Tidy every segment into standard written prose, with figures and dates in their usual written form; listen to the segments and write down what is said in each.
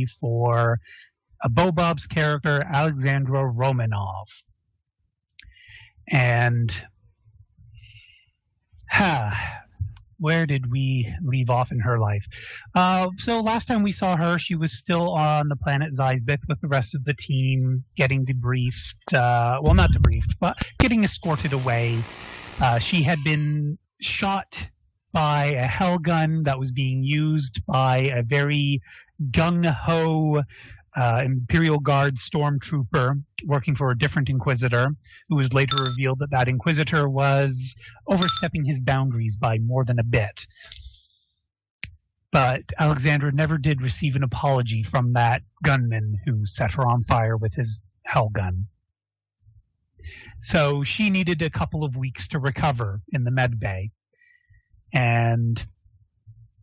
apology for Bobob's character, Alexandra Romanov. And where did we leave off in her life? So last time we saw her, she was still on the planet Zeisbik with the rest of the team, getting debriefed. Well, not debriefed, but getting escorted away. She had been shot by a hell gun that was being used by a very gung-ho Imperial Guard stormtrooper working for a different Inquisitor, who was later revealed that that Inquisitor was overstepping his boundaries by more than a bit. But Alexandra never did receive an apology from that gunman who set her on fire with his hell gun. So she needed a couple of weeks to recover in the med bay. And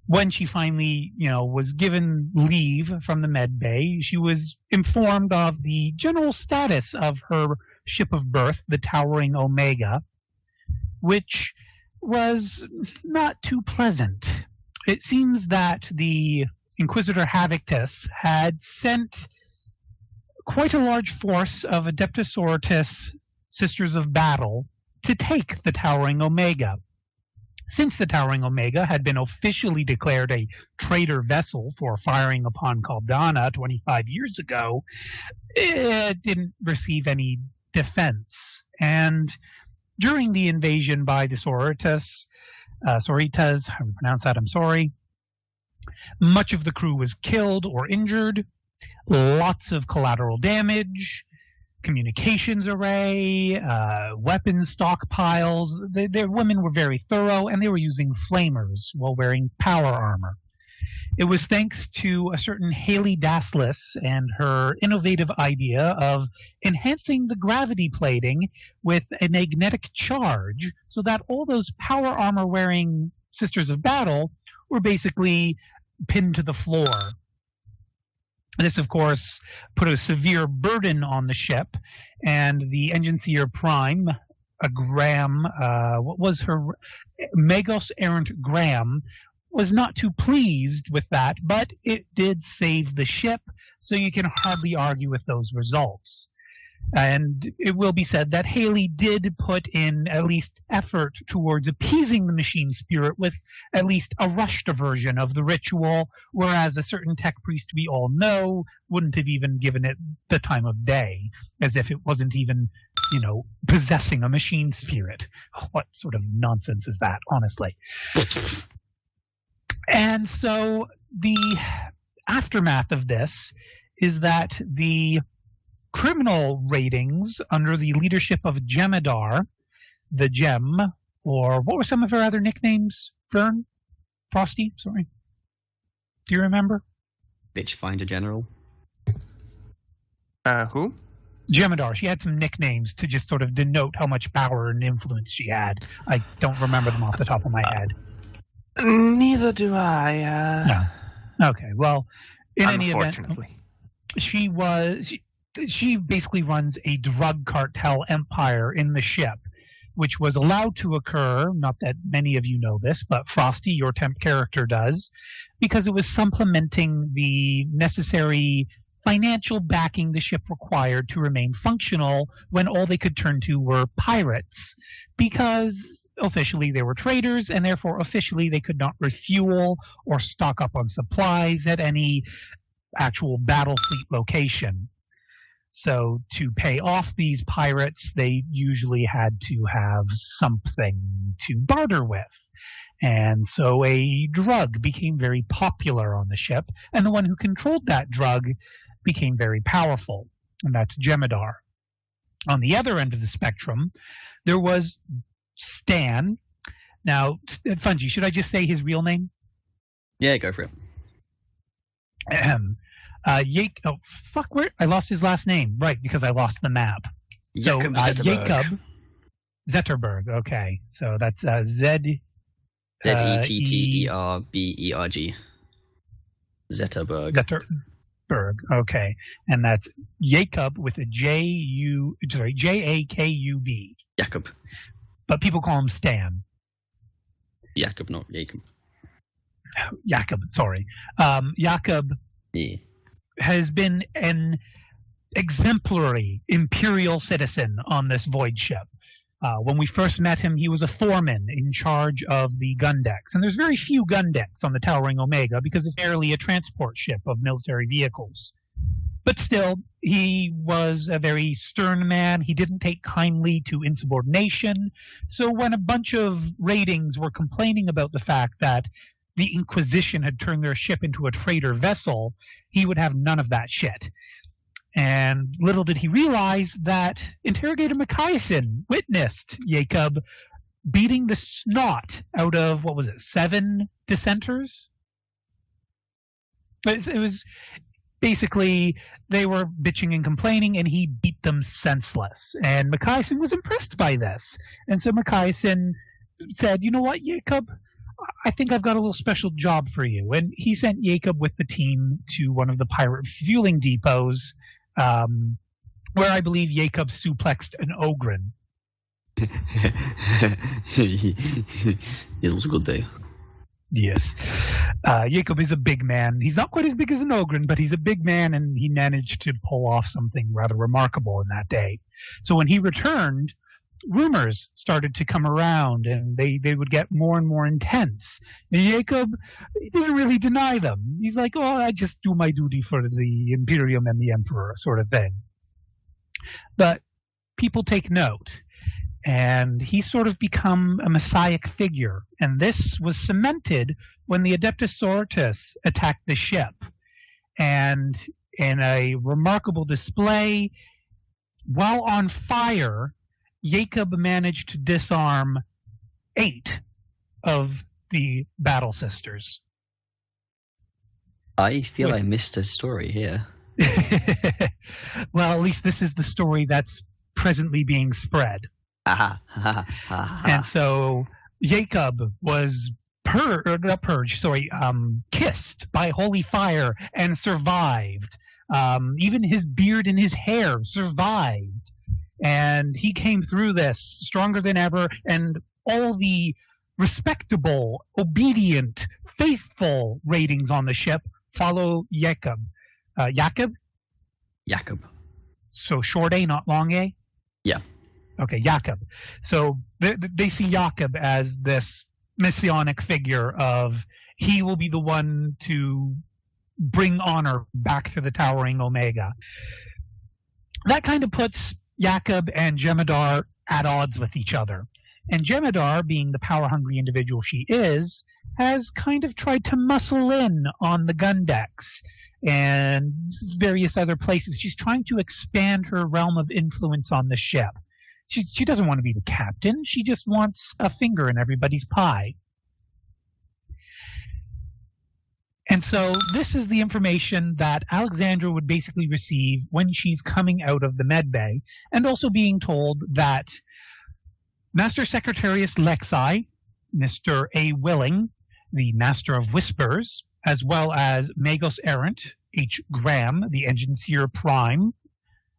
when she finally, was given leave from the med bay, she was informed of the general status of her ship of birth, the Towering Omega, which was not too pleasant. It seems that the Inquisitor Havictus had sent quite a large force of Adeptus Sororitas Sisters of Battle to take the Towering Omega. Since the Towering Omega had been officially declared a traitor vessel for firing upon Caldana 25 years ago, it didn't receive any defense. And during the invasion by the Sororitas, how do you pronounce that, I'm sorry, much of the crew was killed or injured, lots of collateral damage, communications array, weapons stockpiles. Their women were very thorough, and they were using flamers while wearing power armor. It was thanks to a certain Haley Daslis and her innovative idea of enhancing the gravity plating with a magnetic charge so that all those power armor wearing Sisters of Battle were basically pinned to the floor. This, of course, put a severe burden on the ship, and the Engine Seer Prime, a Graham, Magos Errant Graham, was not too pleased with that, but it did save the ship, so you can hardly argue with those results. And it will be said that Haley did put in at least effort towards appeasing the machine spirit with at least a rushed version of the ritual, whereas a certain tech priest we all know wouldn't have even given it the time of day, as if it wasn't even, possessing a machine spirit. What sort of nonsense is that, honestly? And so the aftermath of this is that the criminal ratings under the leadership of Gemidar, the Gem, or what were some of her other nicknames? Fern? Frosty? Sorry. Do you remember? Bitch Finder General. Who? Gemidar. She had some nicknames to just sort of denote how much power and influence she had. I don't remember them off the top of my head. Neither do I. No. Okay, well, in any event, unfortunately, she basically runs a drug cartel empire in the ship, which was allowed to occur, not that many of you know this, but Frosty, your temp character, does, because it was supplementing the necessary financial backing the ship required to remain functional when all they could turn to were pirates, because officially they were traders, and therefore officially they could not refuel or stock up on supplies at any actual battle fleet location. So to pay off these pirates, they usually had to have something to barter with. And so a drug became very popular on the ship, and the one who controlled that drug became very powerful, and that's Gemidar. On the other end of the spectrum, there was Stan. Now, Fungi, should I just say his real name? Yeah, go for it. Where I lost his last name. Right, because I lost the map. Jacob Jacob Zetterberg. Okay, so that's Z. Zetterberg. Zetterberg. Okay, and that's Jacob with a Jakub. Jacob. But people call him Stan. Jacob, not Jacob. Jacob, sorry. Jacob. Yeah. has been an exemplary Imperial citizen on this void ship. When we first met him, he was a foreman in charge of the gun decks. And there's very few gun decks on the Towering Omega because it's merely a transport ship of military vehicles. But still, he was a very stern man. He didn't take kindly to insubordination. So when a bunch of ratings were complaining about the fact that the Inquisition had turned their ship into a trader vessel, he would have none of that shit. And little did he realize that Interrogator Machiasen witnessed Jacob beating the snot out of, 7 dissenters? But it was basically, they were bitching and complaining, and he beat them senseless. And Machiasen was impressed by this. And so Machiasen said, you know what, Jacob? I think I've got a little special job for you. And he sent Jacob with the team to one of the pirate fueling depots, where I believe Jacob suplexed an Ogren. It was a good day. Yes. Jacob is a big man. He's not quite as big as an Ogren, but he's a big man, and he managed to pull off something rather remarkable in that day. So when he returned, rumors started to come around, and they would get more and more intense. And Jacob didn't really deny them. He's like, oh, I just do my duty for the Imperium and the Emperor, sort of thing. But people take note, and he's sort of become a messiah figure. And this was cemented when the Adeptus Sororitas attacked the ship. And in a remarkable display, while on fire, Jacob managed to disarm 8 of the Battle Sisters. I feel I missed a story here. Well, at least this is the story that's presently being spread. And so Jacob was kissed by holy fire and survived. Even his beard and his hair survived. And he came through this stronger than ever, and all the respectable, obedient, faithful ratings on the ship follow Jacob. Jacob? Jacob. So short A, not long A? Yeah. Okay, Jacob. So they see Jacob as this messianic figure of he will be the one to bring honor back to the Towering Omega. That kind of puts Jacob and Jem'Hadar at odds with each other. And Jem'Hadar, being the power-hungry individual she is, has kind of tried to muscle in on the gun decks and various other places. She's trying to expand her realm of influence on the ship. She doesn't want to be the captain. She just wants a finger in everybody's pie. And so this is the information that Alexandra would basically receive when she's coming out of the medbay, and also being told that Master Secretarius Lexi, Mr. A. Willing, the Master of Whispers, as well as Magos Errant, H. Graham, the Engineer Prime,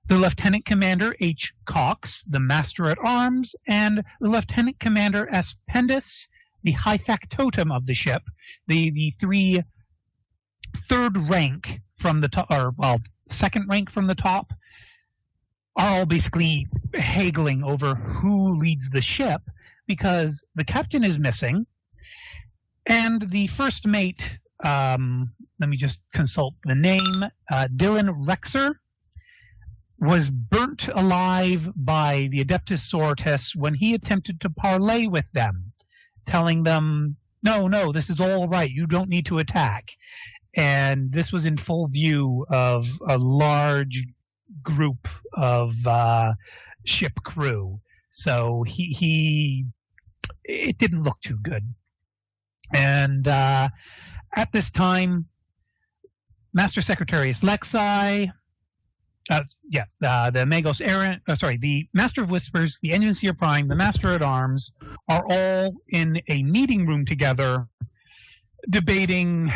the Lieutenant Commander H. Cox, the Master at Arms, and the Lieutenant Commander S. Pendis, the High Factotum of the ship, the 3 third rank from the top, or second rank from the top, are all basically haggling over who leads the ship, because the captain is missing, and the first mate, let me just consult the name, Dylan Rexer, was burnt alive by the Adeptus Sororitas when he attempted to parley with them, telling them, no, this is all right, you don't need to attack. And this was in full view of a large group of ship crew. So it didn't look too good. And at this time, Master Secretarius Lexi, the Magos Errant, the Master of Whispers, the Engineer Prime, the Master at Arms are all in a meeting room together, debating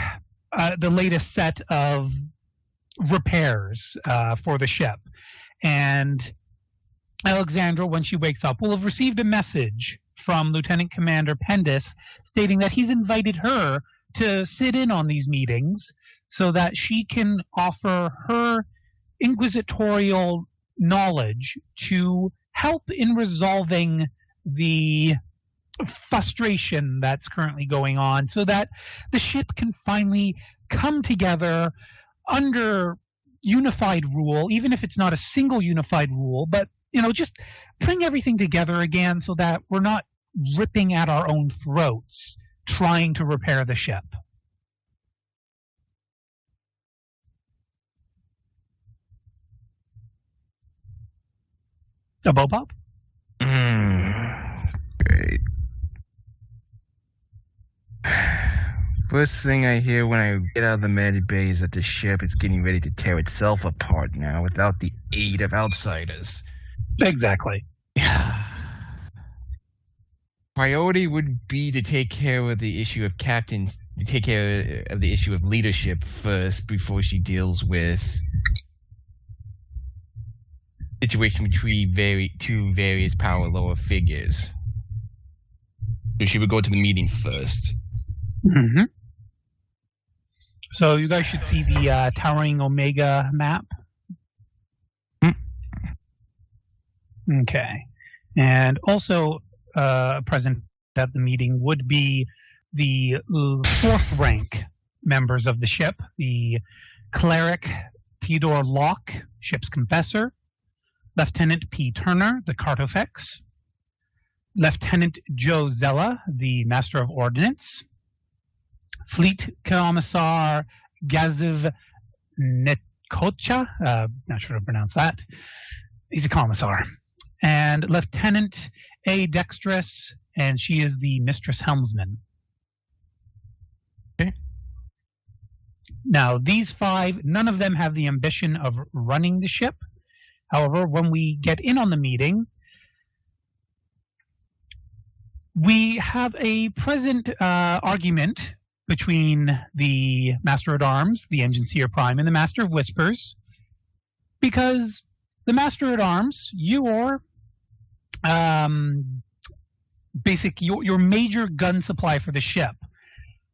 the latest set of repairs for the ship. And Alexandra, when she wakes up, will have received a message from Lieutenant Commander Pendis stating that he's invited her to sit in on these meetings so that she can offer her inquisitorial knowledge to help in resolving the frustration that's currently going on, so that the ship can finally come together under unified rule, even if it's not a single unified rule, but just bring everything together again so that we're not ripping at our own throats trying to repair the ship. A Bopop? Great. First thing I hear when I get out of the med bay is that the ship is getting ready to tear itself apart now without the aid of outsiders. Exactly. Priority would be to take care of the issue of the issue of leadership first before she deals with situation between two various power lower figures. So she would go to the meeting first. Mm-hmm. So you guys should see the Towering Omega map. Okay. And also present at the meeting would be the fourth rank members of the ship, the Cleric Theodore Locke, ship's confessor, Lieutenant P. Turner, the Cartofex, Lieutenant Joe Zella, the Master of Ordnance, Fleet Commissar Gaziv Netkocha, not sure how to pronounce that. He's a commissar. And Lieutenant A. Dextrous, and she is the Mistress Helmsman. Okay. Now, these five, none of them have the ambition of running the ship. However, when we get in on the meeting, we have a present argument between the Master-at-Arms, the Engineer Prime, and the Master of Whispers, because the Master-at-Arms, your major gun supply for the ship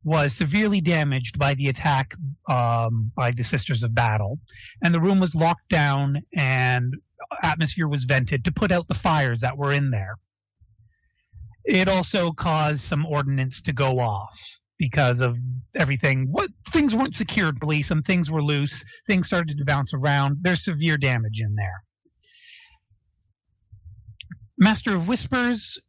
was severely damaged by the attack by the Sisters of Battle, and the room was locked down and atmosphere was vented to put out the fires that were in there. It also caused some ordnance to go off because of everything. Things weren't securely, some things were loose, things started to bounce around. There's severe damage in there. Master of Whispers,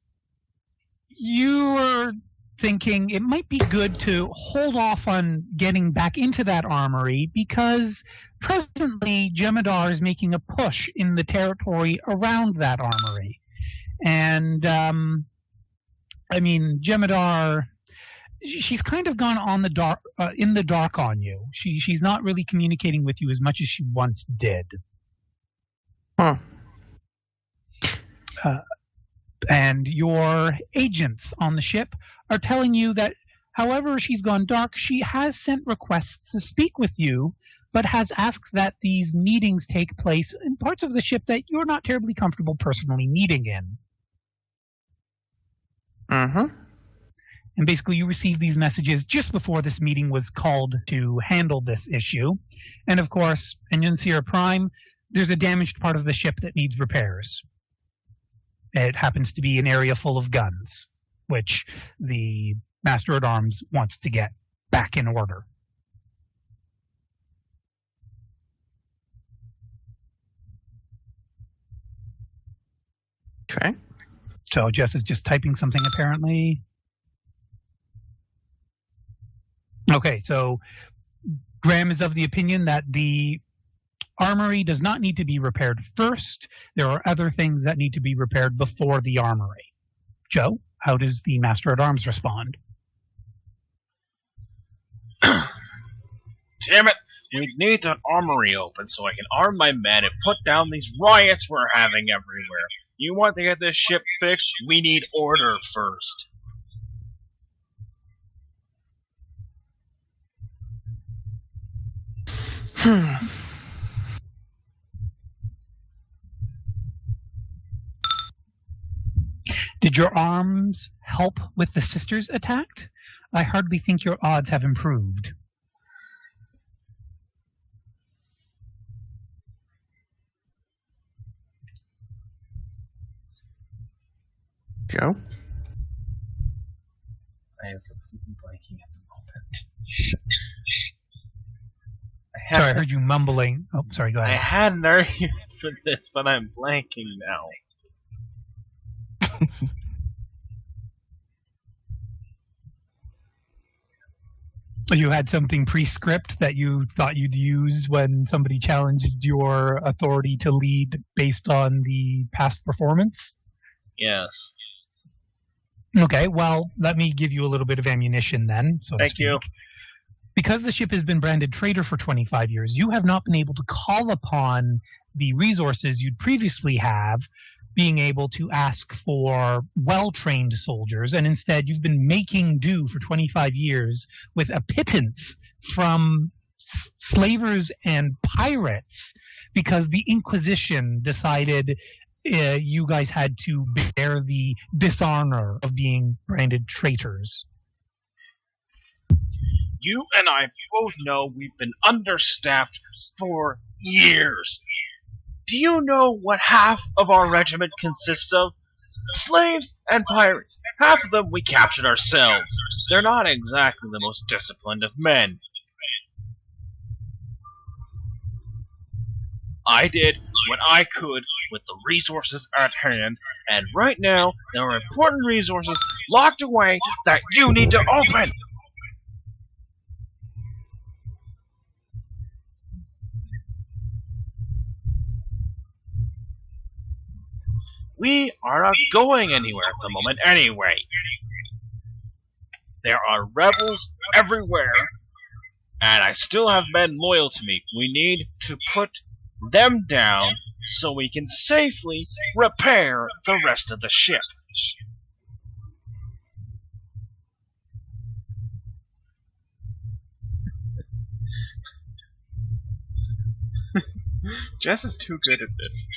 you are thinking it might be good to hold off on getting back into that armory because presently Jem'Hadar is making a push in the territory around that armory. And, Jem'Hadar, she's kind of gone on the dark, in the dark on you. She's not really communicating with you as much as she once did. Huh. And your agents on the ship are telling you that however she's gone dark, she has sent requests to speak with you, but has asked that these meetings take place in parts of the ship that you're not terribly comfortable personally meeting in. Mm-hmm. And basically you received these messages just before this meeting was called to handle this issue. And of course, in Sierra Prime, there's a damaged part of the ship that needs repairs. It happens to be an area full of guns, which the Master-at-Arms wants to get back in order. Okay. So Jess is just typing something apparently. Okay, so Graham is of the opinion that the armory does not need to be repaired first. There are other things that need to be repaired before the armory. Joe, how does the Master-at-Arms respond? Damn it! We need that armory open so I can arm my men and put down these riots we're having everywhere. You want to get this ship fixed? We need order first. Did your arms help with the sisters attacked? I hardly think your odds have improved. Joe? I am completely blanking at the moment. Sorry, I heard you mumbling. Oh, sorry, go I ahead. had an argument for this, but I'm blanking now. You had something pre-script that you thought you'd use when somebody challenged your authority to lead based on the past performance? Yes. Okay, well, let me give you a little bit of ammunition then, so to Thank you. speak. Because the ship has been branded traitor for 25 years, you have not been able to call upon the resources you'd previously have, being able to ask for well-trained soldiers, and instead you've been making do for 25 years with a pittance from slavers and pirates because the Inquisition decided you guys had to bear the dishonor of being branded traitors. You and I both know we've been understaffed for years. Do you know what half of our regiment consists of? Slaves and pirates. Half of them we captured ourselves. They're not exactly the most disciplined of men. I did what I could with the resources at hand, and right now there are important resources locked away that you need to open! We are not going anywhere at the moment anyway. There are rebels everywhere, and I still have men loyal to me. We need to put them down so we can safely repair the rest of the ship. Jess is too good at this.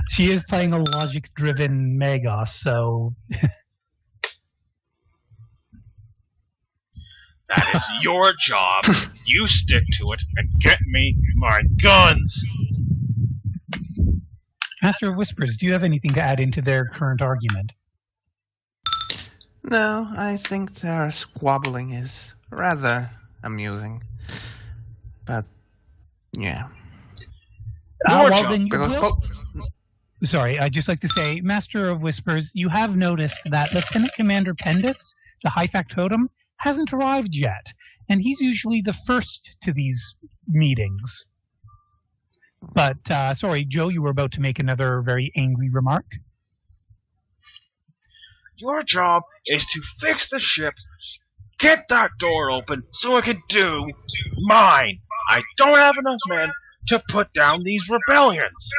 She is playing a logic-driven Magos, so... That is your job. You stick to it and get me my guns. Master of Whispers, do you have anything to add into their current argument? No, I think their squabbling is rather amusing. But, yeah. Your Well, job. then you Because, will... Sorry, I'd just like to say, Master of Whispers, you have noticed that Lieutenant Commander Pendist, the High Factotum, hasn't arrived yet, and he's usually the first to these meetings. But, sorry, Joe, you were about to make another very angry remark. Your job is to fix the ship, get that door open so I can do mine. I don't have enough men to put down these rebellions.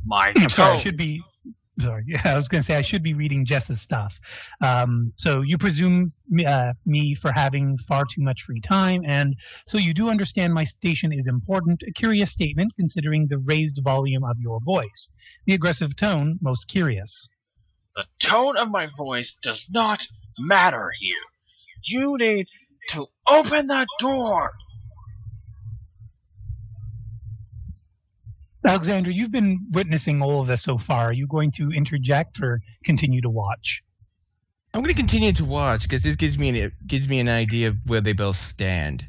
My I'm sorry, I tone. should be... Sorry, yeah, I was going to say I should be reading Jess's stuff. So you presume me for having far too much free time, and so you do understand my station is important. A curious statement, considering the raised volume of your voice. The aggressive tone, most curious. The tone of my voice does not matter here. You need to open that door. Alexander, you've been witnessing all of this so far. Are you going to interject or continue to watch? I'm going to continue to watch because this gives me an idea of where they both stand.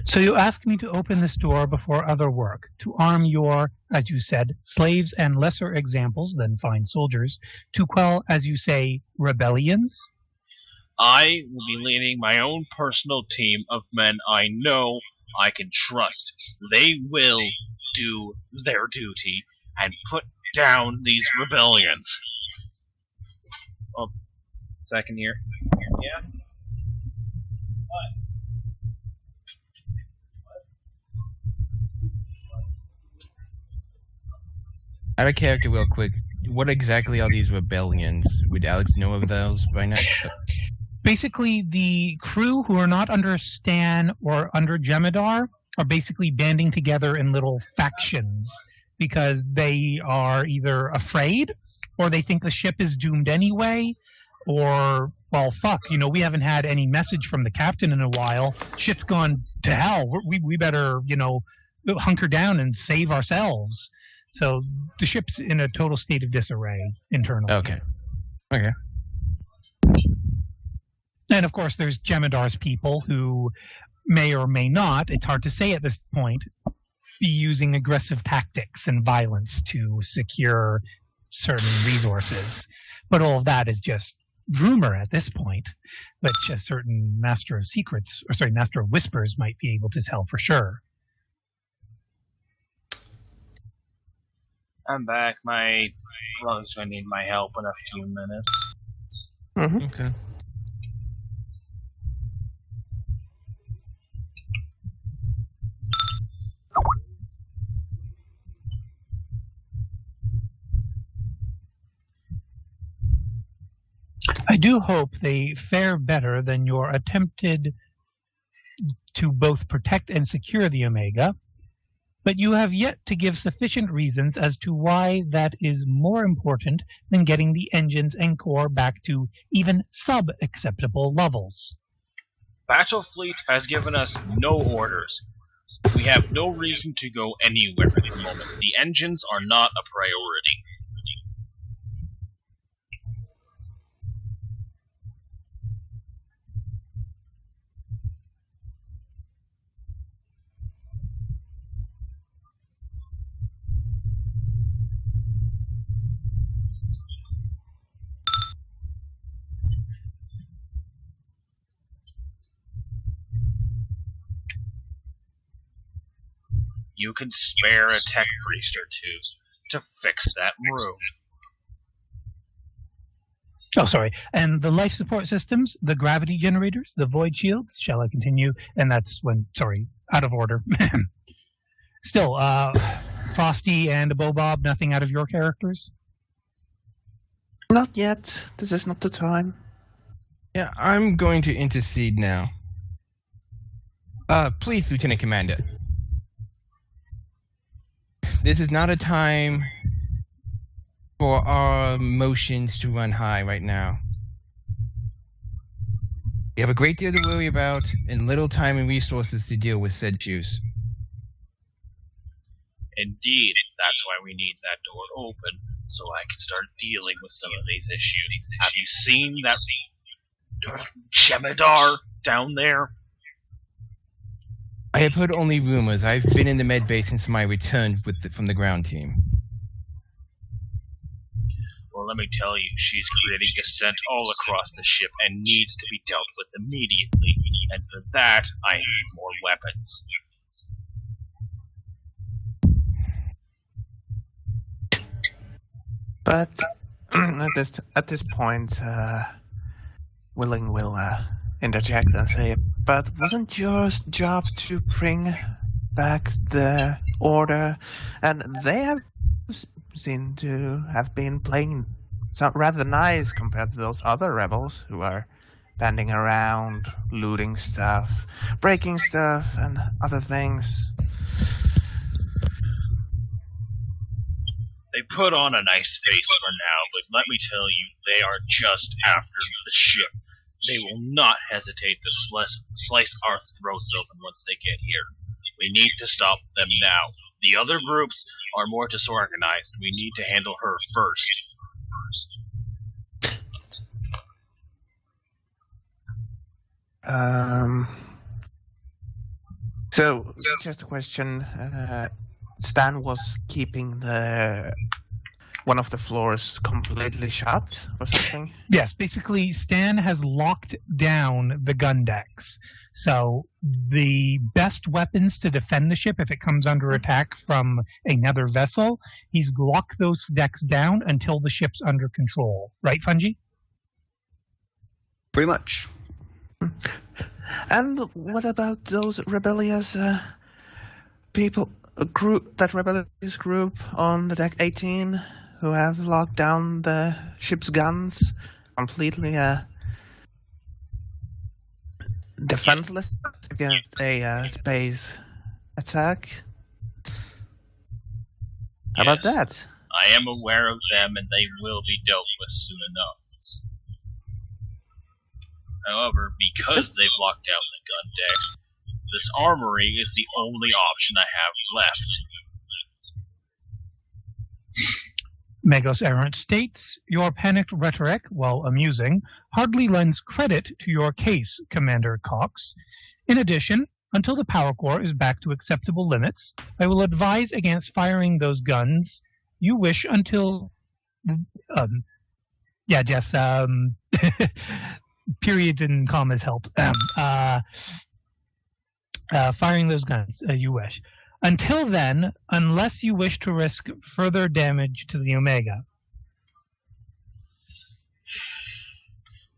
So you ask me to open this door before other work, to arm your, as you said, slaves and lesser examples than fine soldiers, to quell, as you say, rebellions? I will be leading my own personal team of men I know I can trust. They will do their duty and put down these rebellions. Oh, second here. Yeah. Out of character, real quick. What exactly are these rebellions? Would Alex know of those by now? Basically, the crew who are not under Stan or under Jem'Hadar are basically banding together in little factions because they are either afraid or they think the ship is doomed anyway, or, well, fuck, we haven't had any message from the captain in a while. Shit's gone to hell. We better, hunker down and save ourselves. So the ship's in a total state of disarray internally. Okay. And of course, there's Jem'Hadar's people who may or may not, it's hard to say at this point, be using aggressive tactics and violence to secure certain resources. But all of that is just rumor at this point, which a certain Master of Whispers might be able to tell for sure. I'm back. My brother's gonna need my help in a few minutes. Mm-hmm. Okay. I do hope they fare better than your attempted to both protect and secure the Omega, but you have yet to give sufficient reasons as to why that is more important than getting the engines and core back to even sub-acceptable levels. Battle Fleet has given us no orders. We have no reason to go anywhere at the moment. The engines are not a priority. You can spare a tech priest or two to fix that room. Oh, sorry. And the life support systems, the gravity generators, the void shields, shall I continue? And that's out of order. Still, Frosty and Bobob, nothing out of your characters? Not yet. This is not the time. Yeah, I'm going to intercede now. Please, Lieutenant Commander. This is not a time for our emotions to run high right now. We have a great deal to worry about and little time and resources to deal with said issues. Indeed, that's why we need that door open, so I can start dealing with some of these issues. Have you seen that Jem'Hadar down there? I have heard only rumors. I've been in the med bay since my return from the ground team. Well, let me tell you, she's creating dissent all across the ship and needs to be dealt with immediately. And for that, I need more weapons. But at this point, Willing will interject and say, but wasn't your job to bring back the order? And they have seemed to have been playing rather nice compared to those other rebels who are banding around, looting stuff, breaking stuff, and other things. They put on a nice face for now, but let me tell you, they are just after the ship. They will not hesitate to slice our throats open once they get here. We need to stop them now. The other groups are more disorganized. We need to handle her first. So, just a question. Stan was keeping the one of the floors completely shut or something? Yes, basically Stan has locked down the gun decks. So the best weapons to defend the ship if it comes under attack from another vessel, he's locked those decks down until the ship's under control. Right, Fungi? Pretty much. And what about those rebellious people, that rebellious group on the deck 18 who have locked down the ship's guns completely defenseless against a space attack? How about that? I am aware of them, and they will be dealt with soon enough. However, because they've locked down the gun decks, this armory is the only option I have left. Magos Errant states, your panicked rhetoric, while amusing, hardly lends credit to your case, Commander Cox. In addition, until the power core is back to acceptable limits, I will advise against firing those guns you wish until... periods and commas help. Firing those guns you wish. Until then, unless you wish to risk further damage to the Omega.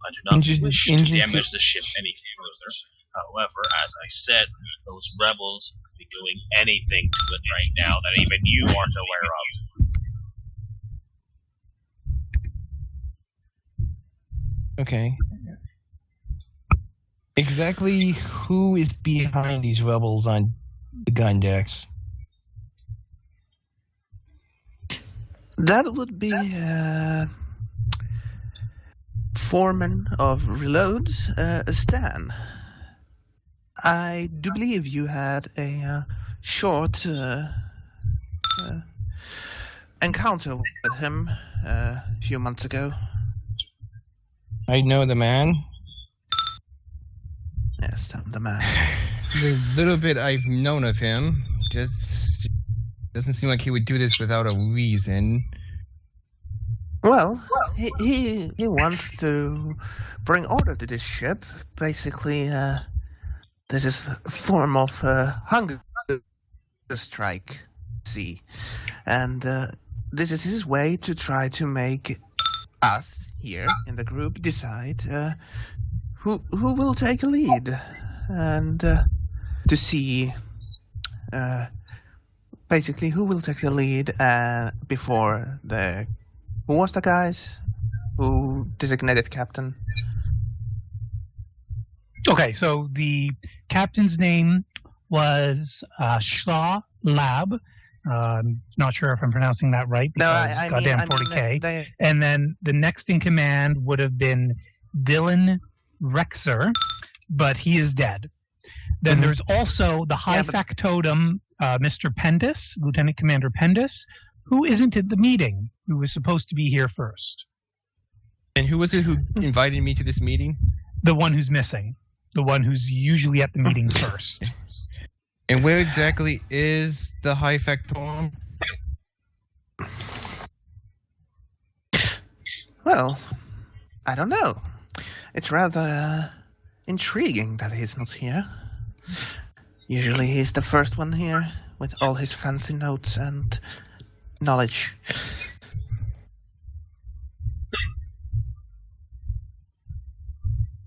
I do not wish to damage the ship any further. However, as I said, those rebels could be doing anything to it right now that even you aren't aware of. Okay. Exactly who is behind these rebels on the gun decks? That would be foreman of Reloads, Stan. I do believe you had a short encounter with him a few months ago. I know the man. Yes, I'm the man. The little bit I've known of him just doesn't seem like he would do this without a reason. Well, he wants to bring order to this ship. Basically, this is a form of hunger strike, see. And this is his way to try to make us here in the group decide who will take a lead, and to see basically who will take the lead before who was the guys who designated captain? Okay, so the captain's name was Shah Lab. Not sure if I'm pronouncing that right. No, Because I goddamn mean, 40K. And then the next in command would have been Dylan Rexer, but he is dead. Then there's also the high factotum, Mr. Pendis, Lieutenant Commander Pendis, who isn't at the meeting, who was supposed to be here first. And who was it who invited me to this meeting? The one who's missing. The one who's usually at the meeting first. And where exactly is the high factotum? Well, I don't know. It's rather intriguing that he's not here. Usually he's the first one here with all his fancy notes and knowledge.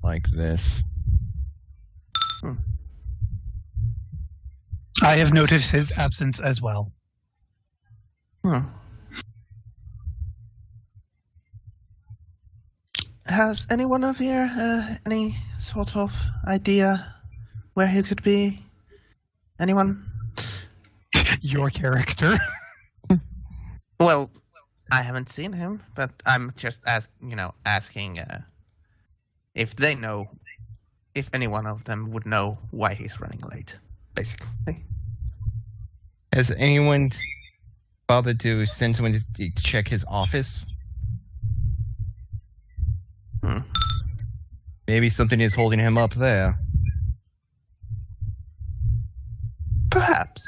Like this. I have noticed his absence as well. Has anyone of here any sort of idea where he could be? Anyone? Your character. Well, I haven't seen him, but I'm just asking if they know, if any one of them would know why he's running late, basically. Has anyone bothered to send someone to check his office? Maybe something is holding him up there. Perhaps.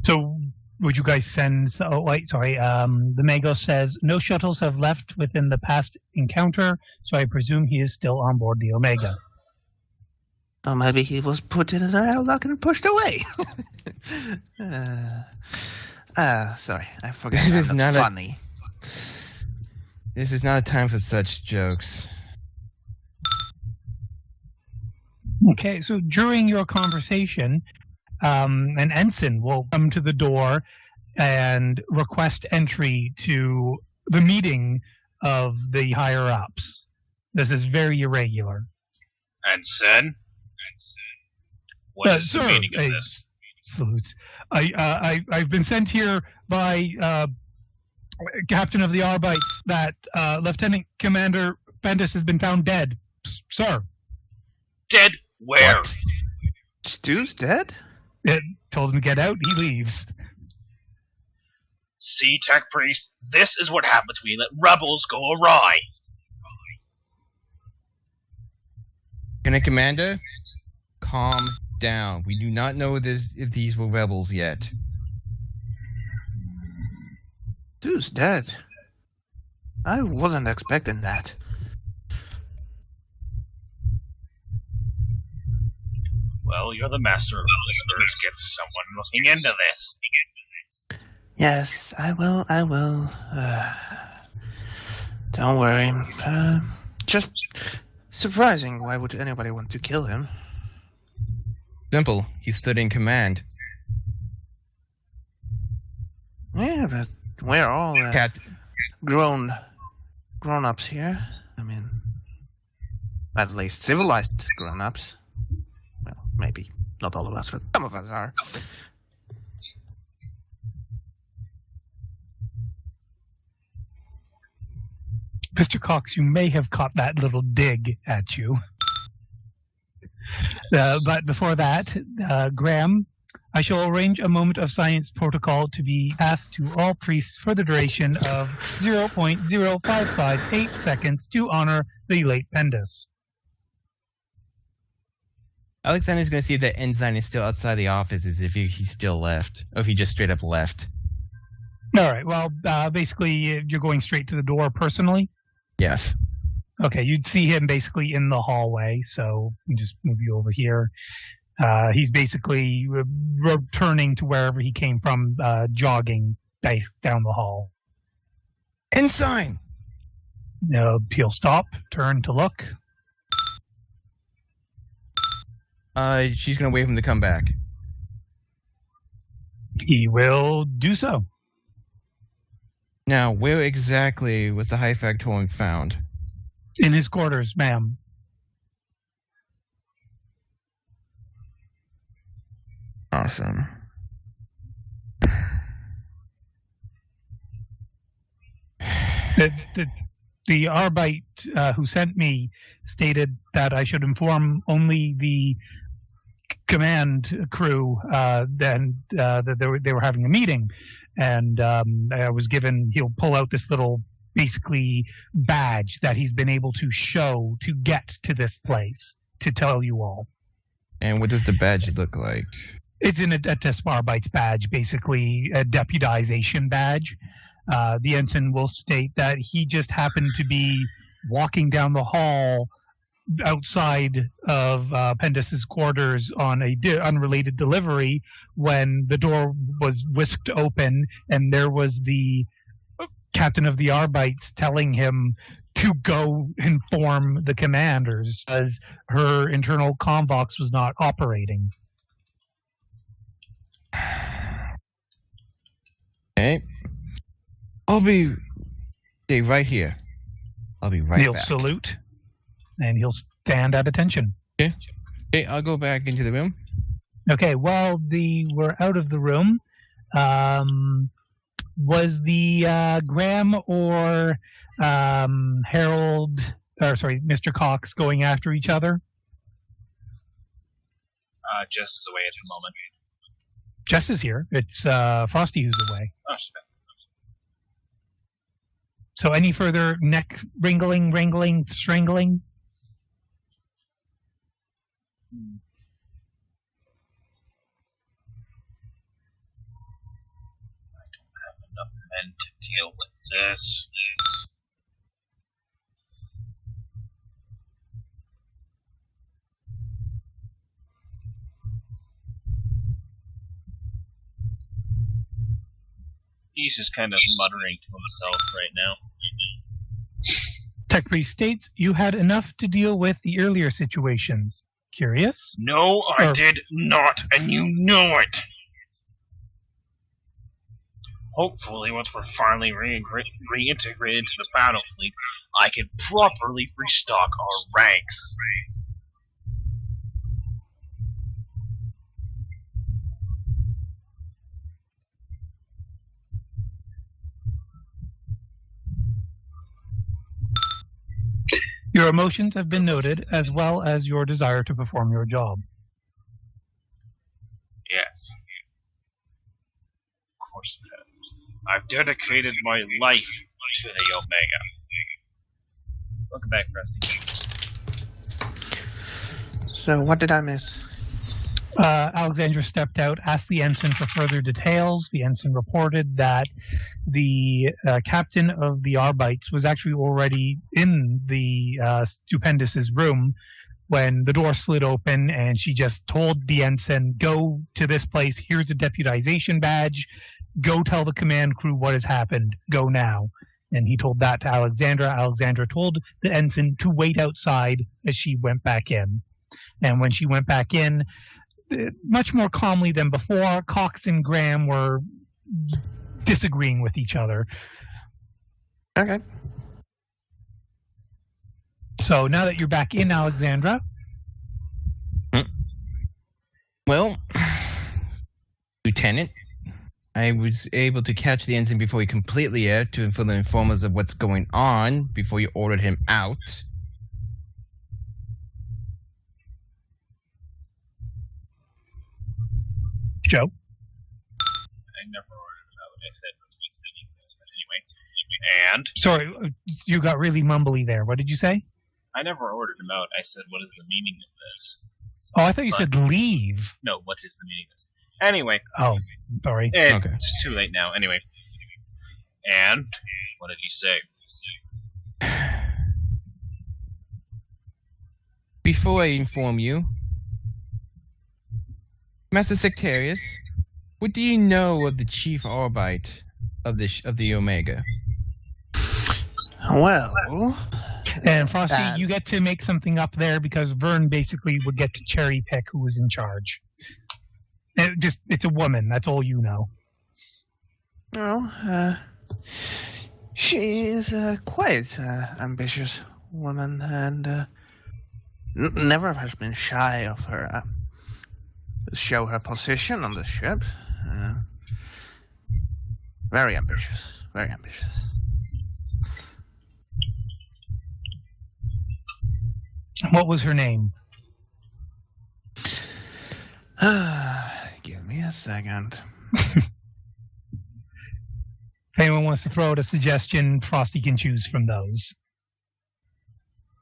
So, would you guys send? Oh, wait, sorry. The Magos says no shuttles have left within the past encounter, so I presume he is still on board the Omega. Or maybe he was put in an airlock and pushed away. Sorry, I forgot. This is I'm not funny. This is not a time for such jokes. Okay, so during your conversation, an ensign will come to the door and request entry to the meeting of the higher ups. This is very irregular. Ensign? What is the sir, meaning of this? Salutes. I've been sent here by Captain of the Arbites that Lieutenant Commander Bendis has been found dead, sir. Dead where? What? Stu's dead? It told him to get out. He leaves. See, Tech Priest, this is what happens when you let rebels go awry. Commander, calm down. We do not know if these were rebels yet. Stu's dead. I wasn't expecting that. Well, you're the master of whispers. Get someone looking into this. Yes, I will. Don't worry. Just surprising. Why would anybody want to kill him? Simple. He stood in command. Yeah, but we're all Cat. grown-ups here. I mean, at least civilized grown-ups. Well, maybe not all of us, but some of us are. Mr. Cox, you may have caught that little dig at you. But before that, Graham, I shall arrange a moment of science protocol to be passed to all priests for the duration of 0.0558 seconds to honor the late Bendis. Alexander's going to see if that ensign is still outside the office, as if he's still left, or if he just straight up left. All right. Well, basically, you're going straight to the door personally. Yes. Okay, you'd see him basically in the hallway, so we just move you over here. He's basically returning to wherever he came from, jogging down the hall. Ensign! He'll stop, turn to look. She's going to wait for him to come back. He will do so. Now, where exactly was the high factorium found? In his quarters, ma'am. Awesome. The Arbite who sent me stated that I should inform only the command crew that they were having a meeting, and I was given, he'll pull out this little basically badge that he's been able to show to get to this place to tell you all. And what does the badge look like? It's a Arbite's badge, basically a deputization badge. The ensign will state that he just happened to be walking down the hall outside of Pendus's quarters on a unrelated delivery when the door was whisked open and there was the captain of the Arbites telling him to go inform the commanders as her internal comvox was not operating. Okay. I'll stay right here. I'll be right He'll back. salute, and he'll stand at attention. Okay, I'll go back into the room. Okay, while we're out of the room, was the Graham or Harold, or sorry, Mr. Cox going after each other? Just away at the moment. Jess is here. It's Frosty who's away. Oh, shit. So any further neck wrangling, strangling? men to deal with this. He's just kind of muttering to himself right now. Tech Priest states you had enough to deal with the earlier situations. Curious? No, I did not, and you know it! Hopefully, once we're finally reintegrated into the battle fleet, I can properly restock our ranks. Your emotions have been noted, as well as your desire to perform your job. Yes. Of course it has. I've dedicated my life to the Omega. Welcome back, Rusty. So what did I miss? Alexandra stepped out, asked the ensign for further details. The ensign reported that the captain of the Arbites was actually already in the Stupendous' room when the door slid open, and she just told the ensign, go to this place, here's a deputization badge, go tell the command crew what has happened, go now. And he told that to Alexandra. Alexandra told the ensign to wait outside as she went back in. And when she went back in, much more calmly than before, Cox and Graham were disagreeing with each other. Okay. So now that you're back in Alexandra... Well, Lieutenant, I was able to catch the ensign before he completely out to inform us of what's going on before you ordered him out. Joe? I never ordered him out. I said but anyway. And? Sorry, you got really mumbly there. What did you say? I never ordered him out. I said, what is the meaning of this? Oh, I thought you said leave. No, what is the meaning of this? Anyway. Oh, sorry. Okay. It's too late now. Anyway. And? What did he say? Before I inform you, Master Sectarius, what do you know of the Chief Arbite of the Omega? Well... And Frosty, you get to make something up there because Vern basically would get to cherry pick who was in charge. It's a woman, that's all you know. No, she is a quite ambitious woman and never has been shy of her show her position on the ship. Very ambitious, very ambitious. What was her name? Give me a second. If anyone wants to throw out a suggestion, Frosty can choose from those.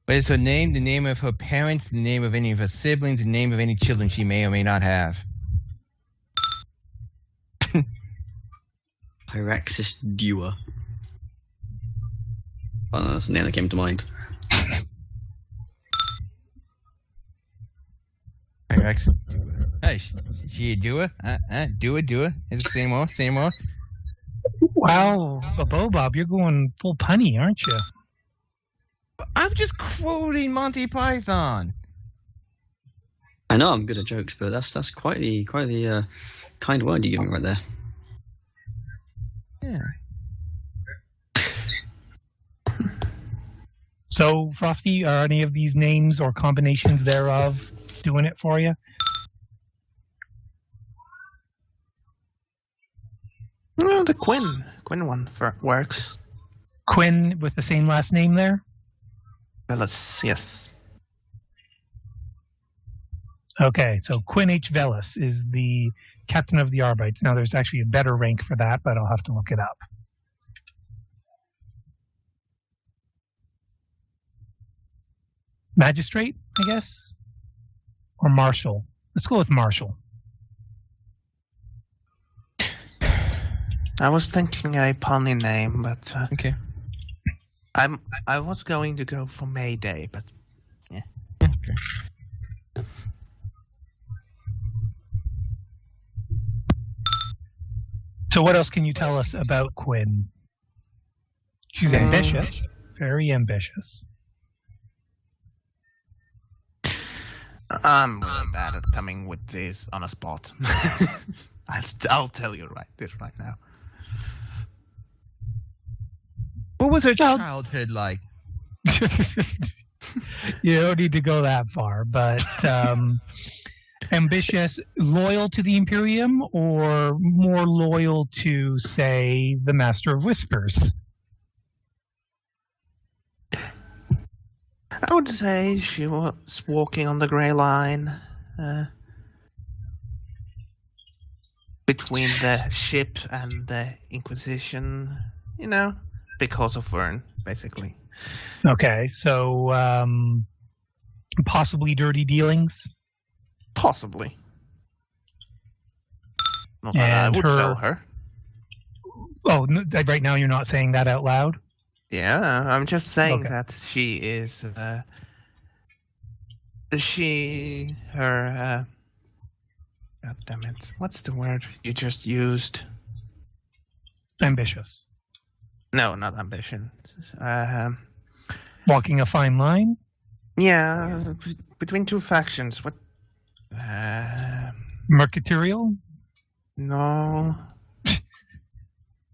But it's her name, the name of her parents, the name of any of her siblings, the name of any children she may or may not have. Pyraxis Dua. Well, that's the name that came to mind. Pyraxis. Hey, she a doer? Doer? Is it say more? Say more? Wow, Bob, you're going full punny, aren't you? I'm just quoting Monty Python. I know I'm good at jokes, but that's quite the kind word you give me right there. Yeah. So, Frosty, are any of these names or combinations thereof doing it for you? No, the Quinn one works. Quinn with the same last name there? Velas, yes. Okay, so Quinn H. Velas is the captain of the Arbites. Now, there's actually a better rank for that, but I'll have to look it up. Magistrate, I guess? Or Marshal? Let's go with Marshal. I was thinking a punny name, but Okay. I was going to go for Mayday, but yeah. Okay. So what else can you tell us about Quinn? She's ambitious, very ambitious. I'm really bad at coming with this on a spot. I'll tell you this right now. What was her childhood like? You don't need to go that far, but ambitious, loyal to the Imperium, or more loyal to, say, the Master of Whispers? I would say she was walking on the grey line between the ship and the Inquisition, because of Vern, basically. Okay, so possibly dirty dealings? Possibly. Not that I would tell her. Oh, right now you're not saying that out loud? Yeah, I'm just saying Okay. that she is, her, God damn it, what's the word you just used? Ambitious. No, not ambition. Walking a fine line? Yeah, between two factions, what? Mercurial? No.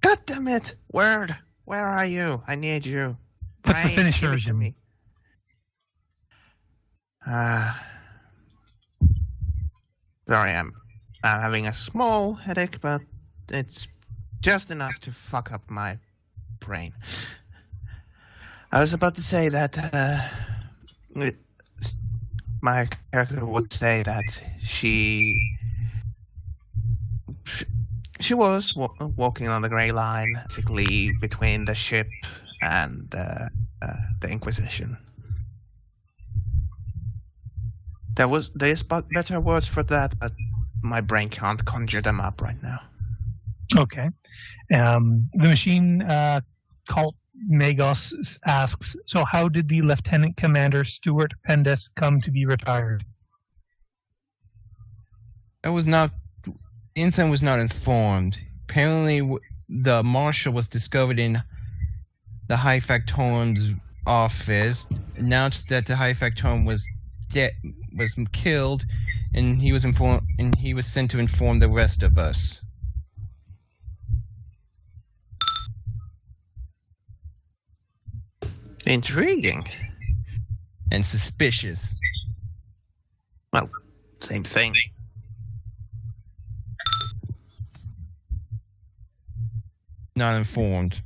God damn it, Word! Where are you? I need you. What's the Brain, Finnish give it to version? me. Sorry, I'm having a small headache, but it's just enough to fuck up my brain. I was about to say that my character would say that she was walking on the grey line, basically between the ship and the Inquisition. There's better words for that, but my brain can't conjure them up right now. Okay. The machine cult Magos asks, so how did the Lieutenant Commander Stuart Pendes come to be retired? Ensign was not informed. Apparently, the Marshal was discovered in the High Factorum's office, announced that the High Factorum was killed, and he was informed, and he was sent to inform the rest of us. Intriguing. And suspicious. Well, same thing. Not informed.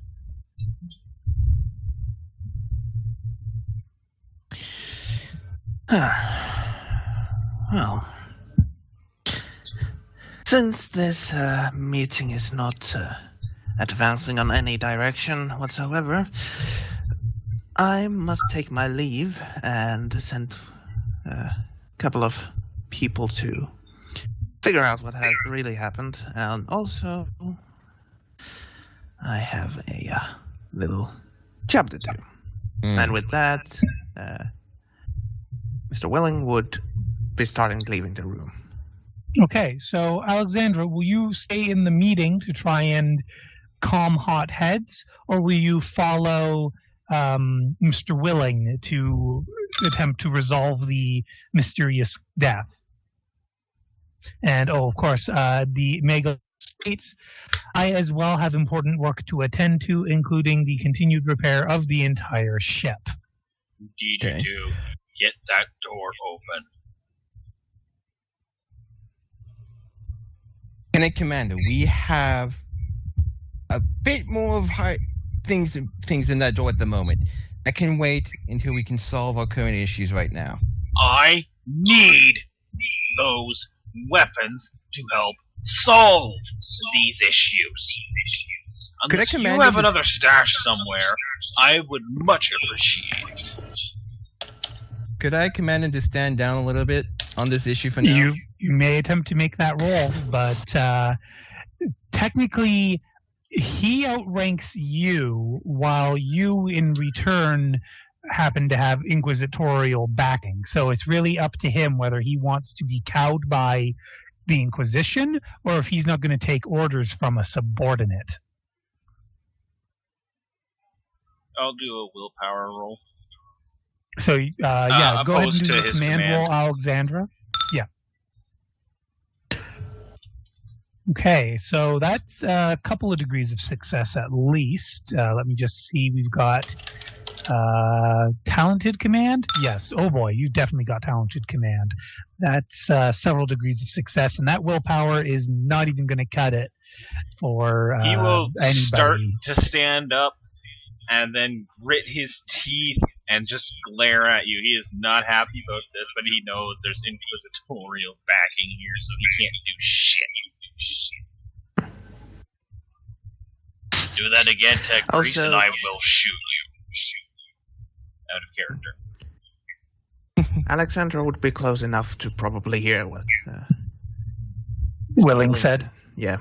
Well, since this meeting is not advancing on any direction whatsoever, I must take my leave and send a couple of people to figure out what has really happened. And also, I have a little job to do. And with that, Mr. Willing would be starting leaving the room. Okay, so Alexandra, will you stay in the meeting to try and calm hot heads, or will you follow Mr. Willing to attempt to resolve the mysterious death? And, of course, the Mega states, I as well have important work to attend to, including the continued repair of the entire ship. Indeed Okay. you do. Get that door open. Lieutenant Commander, we have a bit more of things in that door at the moment. I can wait until we can solve our current issues right now. I need those weapons to help solve these issues. Could I Unless you command have you to- another stash somewhere, I would much appreciate it. Could I command him to stand down a little bit on this issue for now? You may attempt to make that roll, but technically he outranks you, while you, in return, happen to have inquisitorial backing. So it's really up to him whether he wants to be cowed by the Inquisition or if he's not going to take orders from a subordinate. I'll do a willpower roll. So, go ahead and Opposed do to the his command command. roll, Alexandra. Yeah. Okay, so that's a couple of degrees of success at least. Let me just see. We've got talented command. Yes. Oh boy, you definitely got talented command. That's several degrees of success, and that willpower is not even going to cut it for He will anybody. start to stand up and then grit his teeth and just glare at you. He is not happy about this, but he knows there's inquisitorial backing here, so he can't do shit. Do that again, Tech Priest, Also- and I will shoot you. Out of character. Alexandra would be close enough to probably hear what Willing said. Yeah.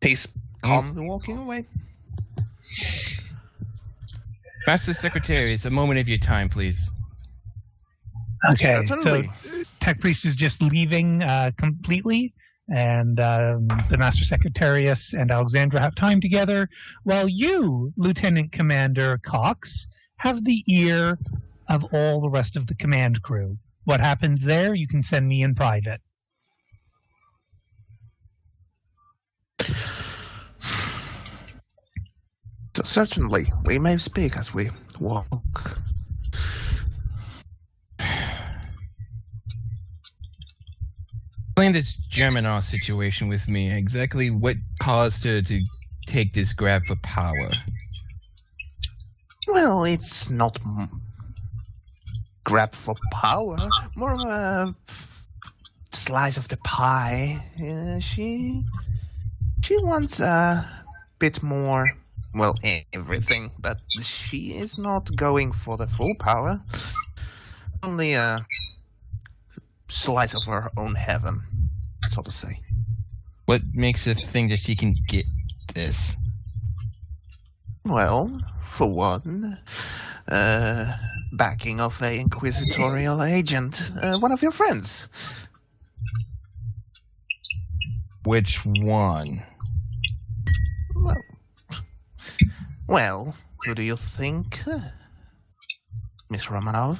He's calmly walking away. Master Secretary, it's a moment of your time, please. Okay, so Certainly. Tech Priest is just leaving completely, and the Master Secretarius and Alexandra have time together, while you, Lieutenant Commander Cox, have the ear of all the rest of the command crew. What happens there, you can send me in private. So certainly, we may speak as we walk. Explain this Germinal situation with me. Exactly what caused her to take this grab for power? Well, it's not grab for power, more of a slice of the pie. She wants a bit more, well, everything, but she is not going for the full power. Only a slice of her own heaven, so to say. What makes her think that she can get this? Well, for one, backing of a inquisitorial agent, one of your friends. Which one? Well, who do you think? Miss Romanov?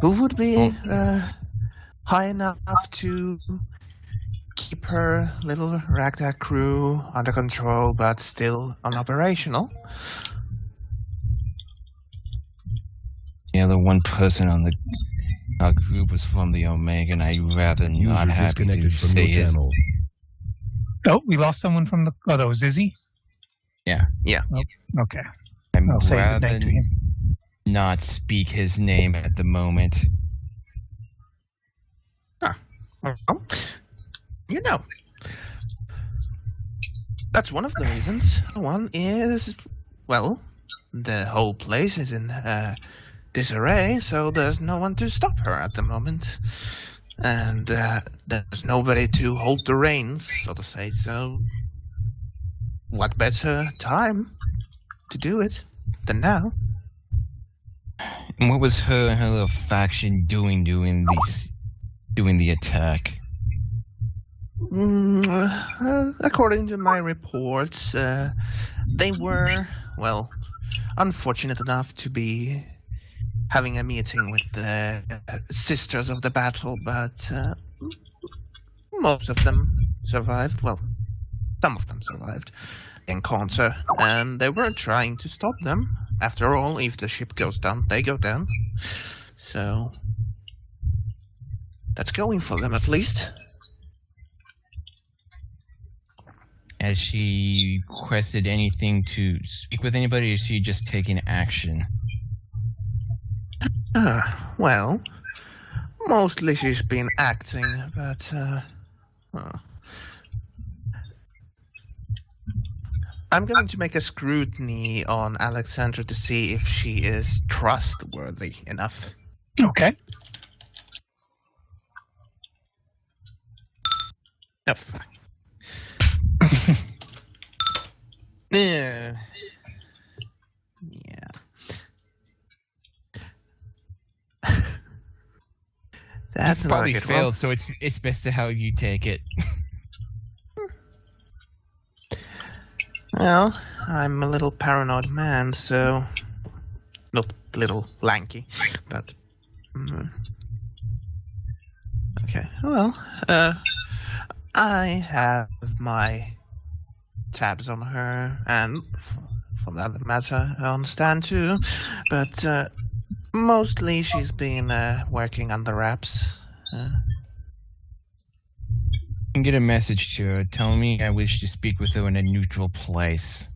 Who would be high enough to keep her little ragtag crew under control, but still unoperational? Yeah, the one person on our group was from the Omega, and I'd rather not User have to disconnected from say your his. channel. Oh, we lost someone from the... Oh, that was Izzy? Yeah. Yeah. Oh, okay. I'd I'll say good rather night to him. not speak his name at the moment. Well, you know. That's one of the reasons. One is, well, the whole place is in disarray, so there's no one to stop her at the moment. And there's nobody to hold the reins, so to say, so what better time to do it than now? And what was her and her little faction doing the attack? According to my reports, they were, well, unfortunate enough to be having a meeting with the Sisters of the Battle, but most of them survived. Well, some of them survived the encounter, and they were trying to stop them. After all, if the ship goes down, they go down. So that's going for them, at least. Has she requested anything to speak with anybody, or is she just taking action? Well, mostly she's been acting, but I'm going to make a scrutiny on Alexandra to see if she is trustworthy enough. Okay. Fuck. Yeah. That's You not a probably good failed, one. so it's best to how you take it. Well, I'm a little paranoid man, so not little lanky, but okay. Well, I have my tabs on her, and for that matter, I understand too. But mostly, she's been working under wraps. You can get a message to her. Tell me I wish to speak with her in a neutral place.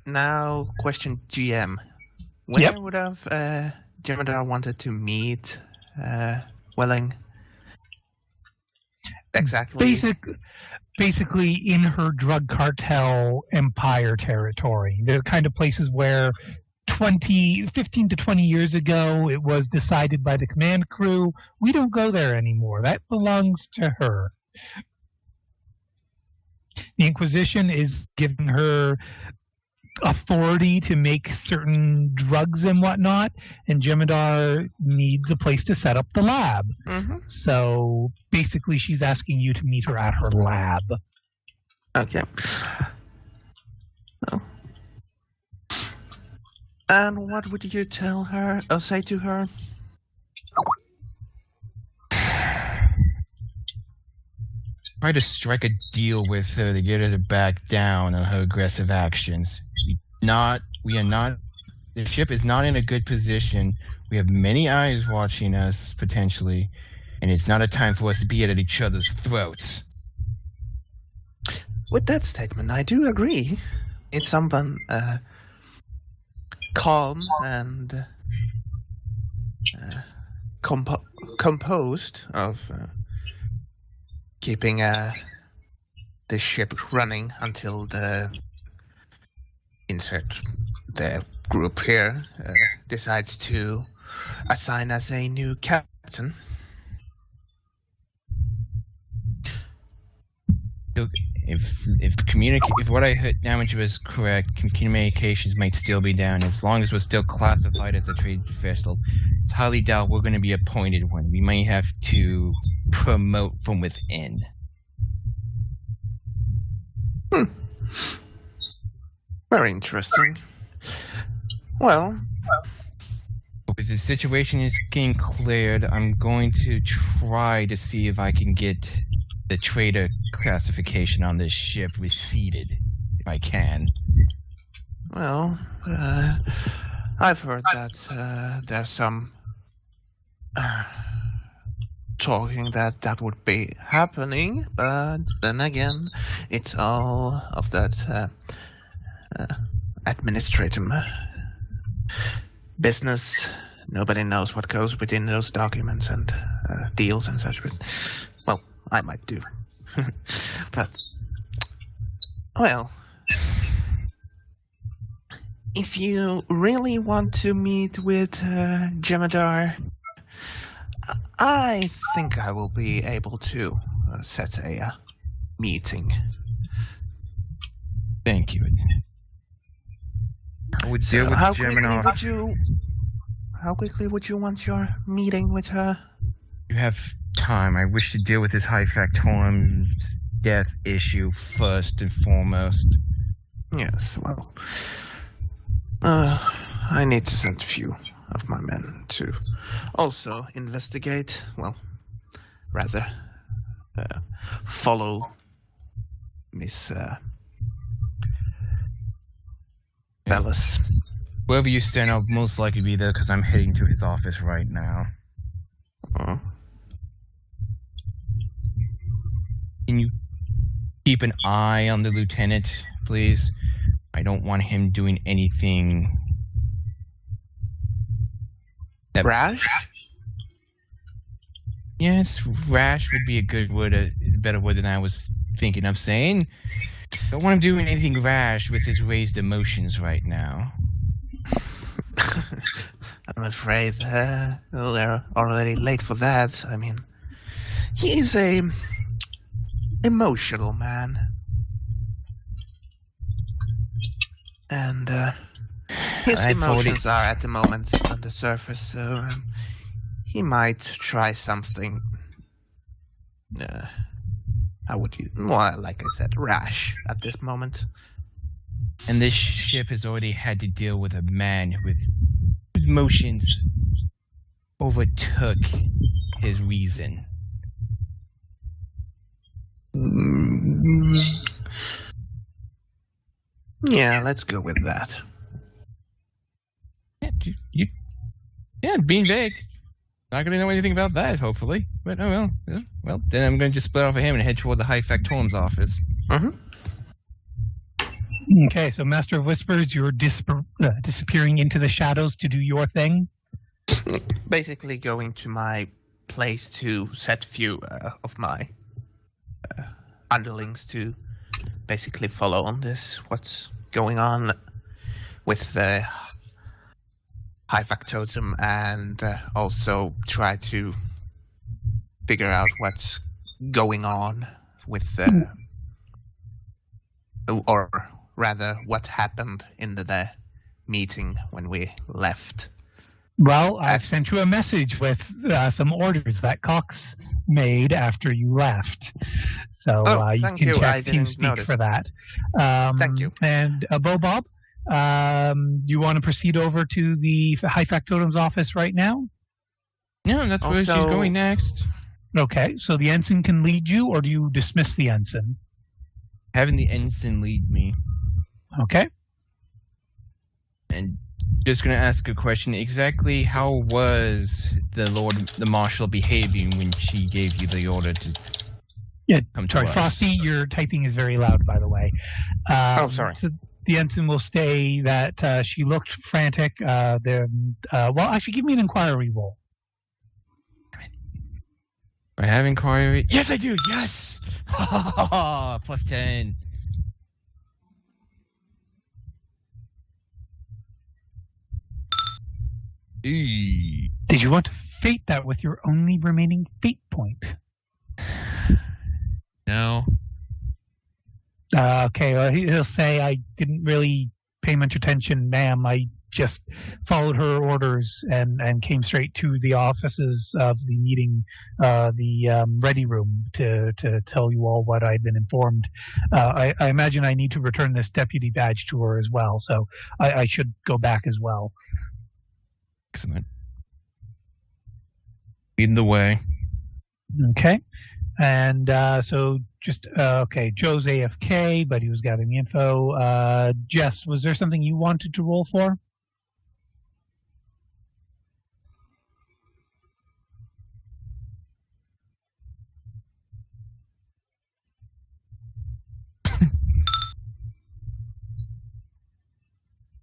Now, question GM. Where Yep. would have Jem'Hadar wanted to meet Welling? Exactly. Basically in her drug cartel empire territory. The kind of places where 15 to 20 years ago it was decided by the command crew, we don't go there anymore. That belongs to her. The Inquisition is giving her authority to make certain drugs and whatnot, and Jem'Hadar needs a place to set up the lab. Mm-hmm. So basically she's asking you to meet her at her lab. Okay. Oh. And what would you tell her or say to her? Try to strike a deal with her to get her to back down on her aggressive actions. The ship is not in a good position. We have many eyes watching us, potentially, and it's not a time for us to be at each other's throats. With that statement, I do agree. It's someone calm and composed of keeping the ship running until the group here decides to assign us a new captain. Look, if what I heard damage was correct, communications might still be down. As long as we're still classified as a trade professional, it's highly doubt we're going to be appointed one. We might have to promote from within. Very interesting. Well, If the situation is getting cleared, I'm going to try to see if I can get the trader classification on this ship receded, if I can. well, I've heard that there's some talking that would be happening, but then again, it's all of that administrative business. Nobody knows what goes within those documents and deals and such. But, well, I might do. But, well, if you really want to meet with Jem'Hadar, I think I will be able to set a meeting. Thank you. I would deal So with how Jem'Hadar. quickly would you want your meeting with her? You have time. I wish to deal with this high factorum death issue first and foremost. Yes, well, I need to send a few of my men to also investigate, well, rather, follow Miss Bellis. Wherever you stand, I'll most likely be there because I'm heading to his office right now. Oh. Can you keep an eye on the lieutenant, please? I don't want him doing anything that... Rash? Yes, rash would be a good word. Is a better word than I was thinking of saying. Don't want him doing anything rash with his raised emotions right now. I'm afraid we're already late for that. I mean, he's a emotional man. And his emotions are at the moment on the surface, so he might try something. How would you? Well, like I said, rash at this moment. And this ship has already had to deal with a man with emotions overtook his reason. Yeah, let's go with that. Yeah, being vague. Not going to know anything about that, hopefully. But, oh well. Yeah, well, then I'm going to just split off of him and head toward the High Factorum's office. Mm-hmm. Okay, so Master of Whispers, you're disappearing into the shadows to do your thing? Basically going to my place to set few of my underlings to basically follow on this, what's going on with the high factotum, and also try to figure out what's going on with or rather what happened in the meeting when we left. Well, I've sent you a message with some orders that Cox made after you left. So you thank can you. check I didn't TeamSpeak notice. for that. Thank you. And Bob, you want to proceed over to the High Factotum's office right now? Yeah, that's where she's going next. Okay, so the ensign can lead you, or do you dismiss the ensign? Having the ensign lead me. Okay. And just going to ask a question. Exactly how was the Marshal behaving when she gave you the order to come to us? Frosty, your typing is very loud, by the way. Sorry. So the ensign will say that she looked frantic. Actually, give me an inquiry roll. I have inquiry. Yes, I do. Yes. Plus 10. Did you want to fate that with your only remaining fate point? No. Okay, well, he'll say, I didn't really pay much attention, ma'am. I just followed her orders and came straight to the offices of the meeting, the ready room to tell you all what I'd been informed. I imagine I need to return this deputy badge to her as well, so I should go back as well. Excellent. Lead the way. Okay. And so just, Joe's AFK, but he was gathering the info. Jess, was there something you wanted to roll for?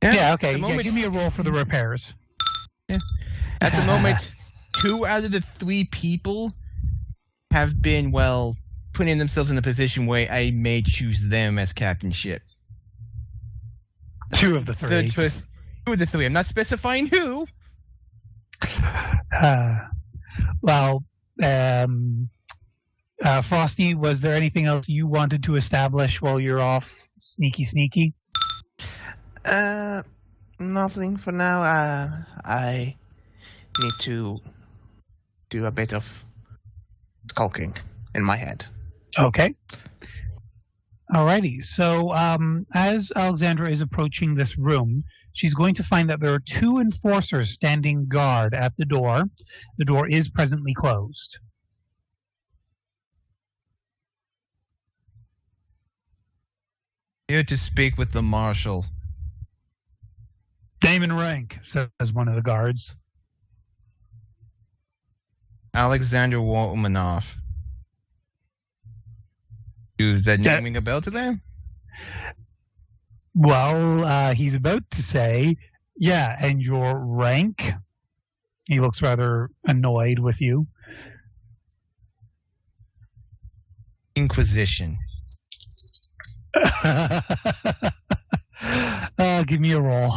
Yeah, okay. Yeah, give me a roll for the repairs. Yeah. At the moment, 2 out of the 3 people have been, putting themselves in a position where I may choose them as captain ship. 2 of the 3. 2 of the 3. I'm not specifying who. Frosty, was there anything else you wanted to establish while you're off sneaky? Nothing for now. I need to do a bit of skulking in my head. Okay. Alrighty. So, as Alexandra is approaching this room, she's going to find that there are 2 enforcers standing guard at the door. The door is presently closed. Here to speak with the Marshal. Name and rank, says one of the guards. Alexander Wolmanoff. Is that name ring a bell to them? Well, he's about to say, yeah, and your rank? He looks rather annoyed with you. Inquisition. Give me a roll.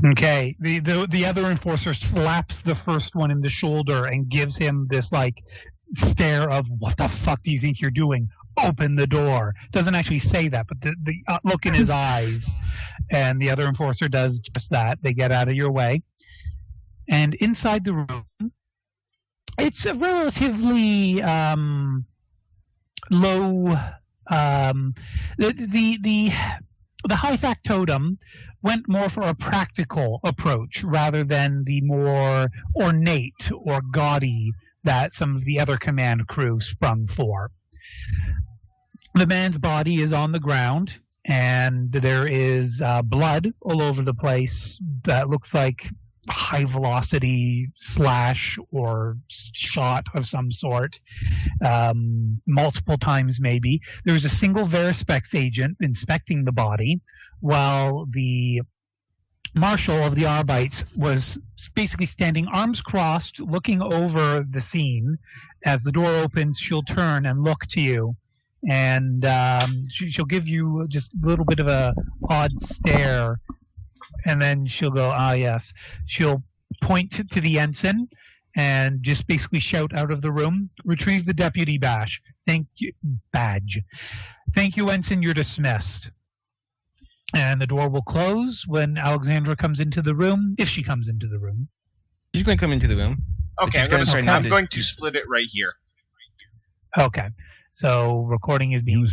Okay. The other enforcer slaps the first one in the shoulder and gives him this like stare of "What the fuck do you think you're doing? Open the door." Doesn't actually say that, but the look in his eyes, and the other enforcer does just that. They get out of your way, and inside the room, it's a relatively low. The high factotum went more for a practical approach rather than the more ornate or gaudy that some of the other command crew sprung for. The man's body is on the ground, and there is blood all over the place that looks like high velocity slash or shot of some sort, multiple times maybe. There's a single Verispex agent inspecting the body, while the marshal of the Arbites was basically standing arms crossed, looking over the scene. As the door opens, she'll turn and look to you, and she'll give you just a little bit of a odd stare. And then she'll go, "Ah, yes." She'll point to the ensign and just basically shout out of the room, "Retrieve the deputy badge. Thank you, badge. Thank you, ensign. You're dismissed." And the door will close when Alexandra comes into the room, if she comes into the room. She's going to come into the room. Okay, I'm going to split it right here. Okay. So recording is being